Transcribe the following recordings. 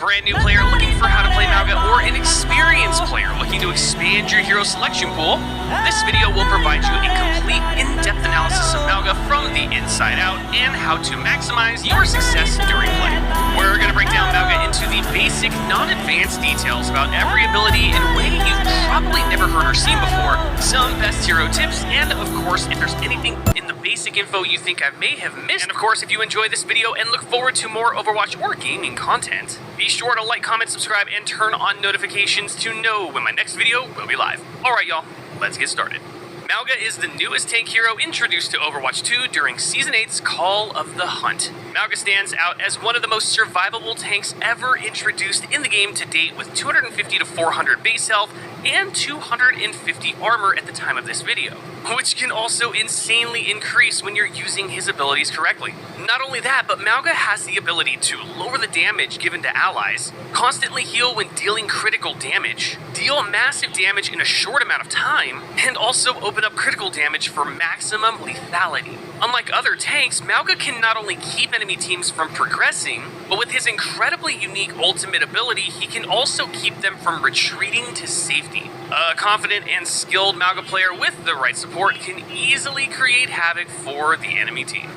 brand new player looking for how to play Mauga, or an experienced player looking to expand your hero selection pool, this video will provide you a complete in-depth analysis of Mauga from the inside out and how to maximize your success during play. We're going to break down Mauga into the basic, non-advanced details about every ability in a way you've probably never heard or seen before, some best hero tips, and of course, if there's anything in the basic info you think I may have missed. And of course, if you enjoy this video and look forward to more Overwatch or gaming content, be sure to like, comment, subscribe, and turn on notifications to know when my next video will be live. Alright y'all, let's get started. Mauga is the newest tank hero introduced to Overwatch 2 during Season 8's Call of the Hunt. Mauga stands out as one of the most survivable tanks ever introduced in the game to date, with 250 to 400 base health and 250 armor at the time of this video, which can also insanely increase when you're using his abilities correctly. Not only that, but Mauga has the ability to lower the damage given to allies, constantly heal when dealing critical damage, deal massive damage in a short amount of time, and also open up critical damage for maximum lethality. Unlike other tanks, Mauga can not only keep enemy teams from progressing, but with his incredibly unique ultimate ability, he can also keep them from retreating to safety. A confident and skilled Mauga player with the right support can easily create havoc for the enemy team.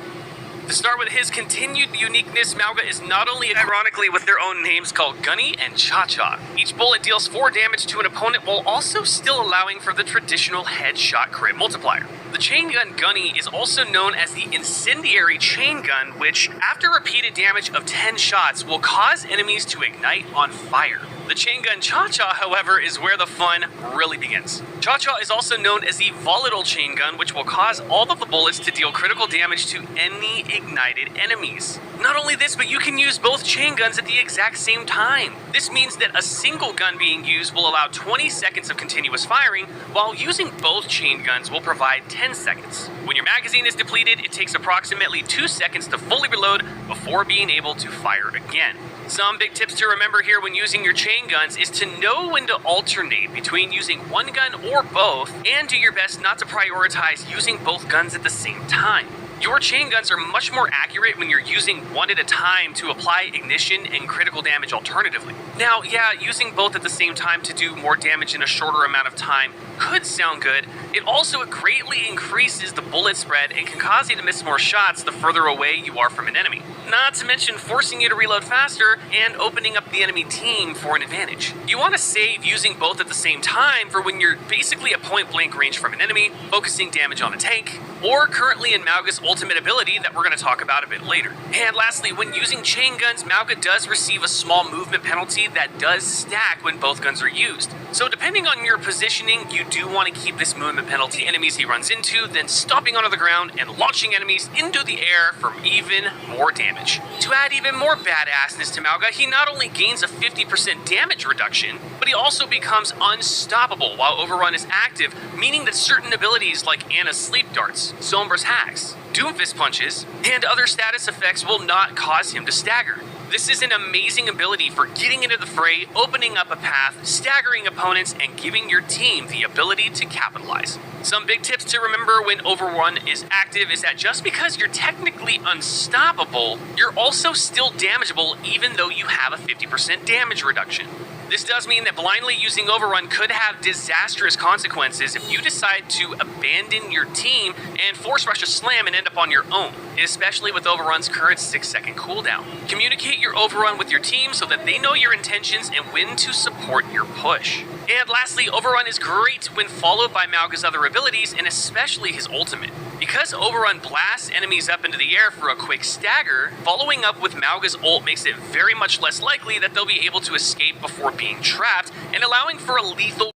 To start with his continued uniqueness, Mauga is not only ironically with their own names called Gunny and Cha-Cha. Each bullet deals 4 damage to an opponent while also still allowing for the traditional headshot crit multiplier. The chain gun Gunny is also known as the incendiary chain gun, which, after repeated damage of 10 shots, will cause enemies to ignite on fire. The chain gun Cha-Cha, however, is where the fun really begins. Cha-Cha is also known as the volatile chain gun, which will cause all of the bullets to deal critical damage to any ignited enemies. Not only this, but you can use both chain guns at the exact same time. This means that a single gun being used will allow 20 seconds of continuous firing, while using both chain guns will provide 10 seconds. When your magazine is depleted, it takes approximately 2 seconds to fully reload before being able to fire again. Some big tips to remember here when using your chain guns is to know when to alternate between using one gun or both, and do your best not to prioritize using both guns at the same time. Your chain guns are much more accurate when you're using one at a time to apply ignition and critical damage alternatively. Now, yeah, using both at the same time to do more damage in a shorter amount of time could sound good. It also greatly increases the bullet spread and can cause you to miss more shots the further away you are from an enemy. Not to mention forcing you to reload faster and opening up the enemy team for an advantage. You want to save using both at the same time for when you're basically at point blank range from an enemy, focusing damage on a tank, or currently in Mauga's ultimate ability that we're going to talk about a bit later. And lastly, when using chain guns, Mauga does receive a small movement penalty that does stack when both guns are used. So depending on your positioning, you do want to keep this movement penalty enemies he runs into, then stopping onto the ground and launching enemies into the air for even more damage. To add even more badassness to Mauga, he not only gains a 50% damage reduction, but he also becomes unstoppable while Overrun is active, meaning that certain abilities like Ana's sleep darts, Sombra's hacks, Doomfist punches, and other status effects will not cause him to stagger. This is an amazing ability for getting into the fray, opening up a path, staggering opponents, and giving your team the ability to capitalize. Some big tips to remember when Overrun is active is that just because you're technically unstoppable, you're also still damageable even though you have a 50% damage reduction. This does mean that blindly using Overrun could have disastrous consequences if you decide to abandon your team and force rush a slam and end up on your own, especially with Overrun's current 6-second cooldown. Communicate your Overrun with your team so that they know your intentions and when to support your push. And lastly, Overrun is great when followed by Mauga's other abilities, and especially his ultimate. Because Overrun blasts enemies up into the air for a quick stagger, following up with Mauga's ult makes it very much less likely that they'll be able to escape before being trapped, and allowing for a lethal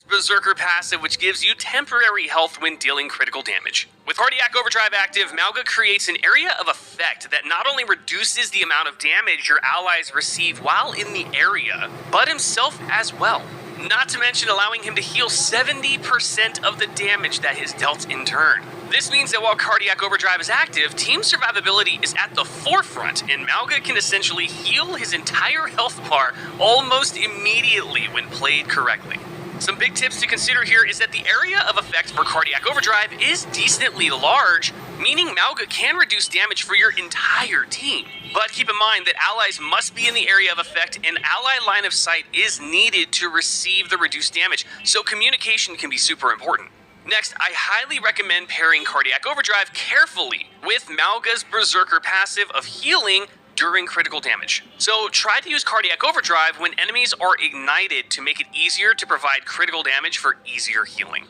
Berserker passive, which gives you temporary health when dealing critical damage. With Cardiac Overdrive active, Mauga creates an area of effect that not only reduces the amount of damage your allies receive while in the area, but himself as well. Not to mention allowing him to heal 70% of the damage that is dealt in turn. This means that while Cardiac Overdrive is active, team survivability is at the forefront, and Mauga can essentially heal his entire health bar almost immediately when played correctly. Some big tips to consider here is that the area of effect for Cardiac Overdrive is decently large, meaning Mauga can reduce damage for your entire team. But keep in mind that allies must be in the area of effect, and ally line of sight is needed to receive the reduced damage, so communication can be super important. Next, I highly recommend pairing Cardiac Overdrive carefully with Mauga's Berserker passive of healing during critical damage. So try to use Cardiac Overdrive when enemies are ignited to make it easier to provide critical damage for easier healing.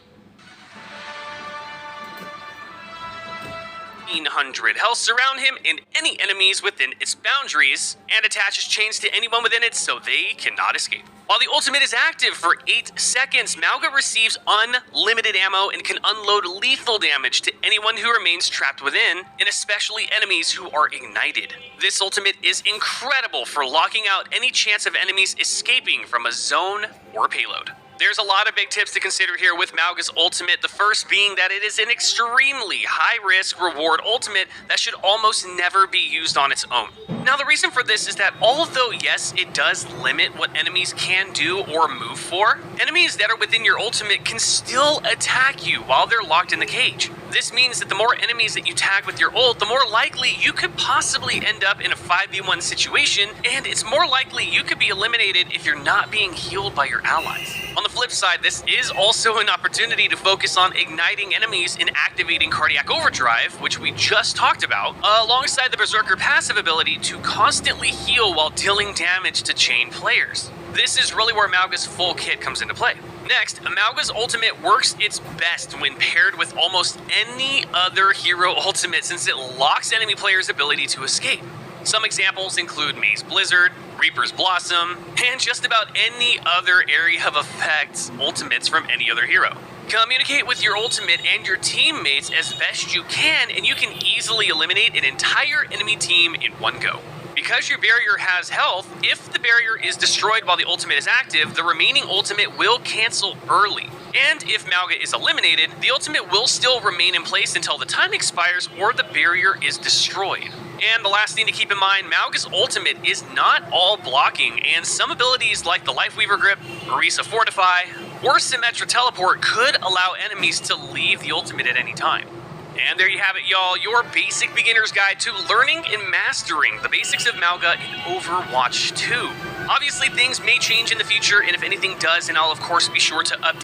100 health, surround him and any enemies within its boundaries, and attaches chains to anyone within it so they cannot escape. While the ultimate is active for 8 seconds, Mauga receives unlimited ammo and can unload lethal damage to anyone who remains trapped within, and especially enemies who are ignited. This ultimate is incredible for locking out any chance of enemies escaping from a zone or payload. There's a lot of big tips to consider here with Mauga's ultimate, the first being that it is an extremely high-risk reward ultimate that should almost never be used on its own. Now, the reason for this is that although, yes, it does limit what enemies can do or move for, enemies that are within your ultimate can still attack you while they're locked in the cage. This means that the more enemies that you tag with your ult, the more likely you could possibly end up in a 5v1 situation, and it's more likely you could be eliminated if you're not being healed by your allies. On the flip side, this is also an opportunity to focus on igniting enemies and activating Cardiac Overdrive, which we just talked about, alongside the Berserker passive ability to constantly heal while dealing damage to chain players. This is really where Mauga's full kit comes into play. Next, Mauga's ultimate works its best when paired with almost any other hero ultimate since it locks enemy players' ability to escape. Some examples include Maze Blizzard, Reaper's Blossom, and just about any other area of effect ultimates from any other hero. Communicate with your ultimate and your teammates as best you can, and you can easily eliminate an entire enemy team in one go. Because your barrier has health, if the barrier is destroyed while the ultimate is active, the remaining ultimate will cancel early. And if Mauga is eliminated, the ultimate will still remain in place until the time expires or the barrier is destroyed. And the last thing to keep in mind, Mauga's ultimate is not all blocking, and some abilities like the Lifeweaver Grip, Orisa Fortify, or Symmetra Teleport could allow enemies to leave the ultimate at any time. And there you have it, y'all, your basic beginner's guide to learning and mastering the basics of Mauga in Overwatch 2. Obviously, things may change in the future, and if anything does, then I'll of course be sure to update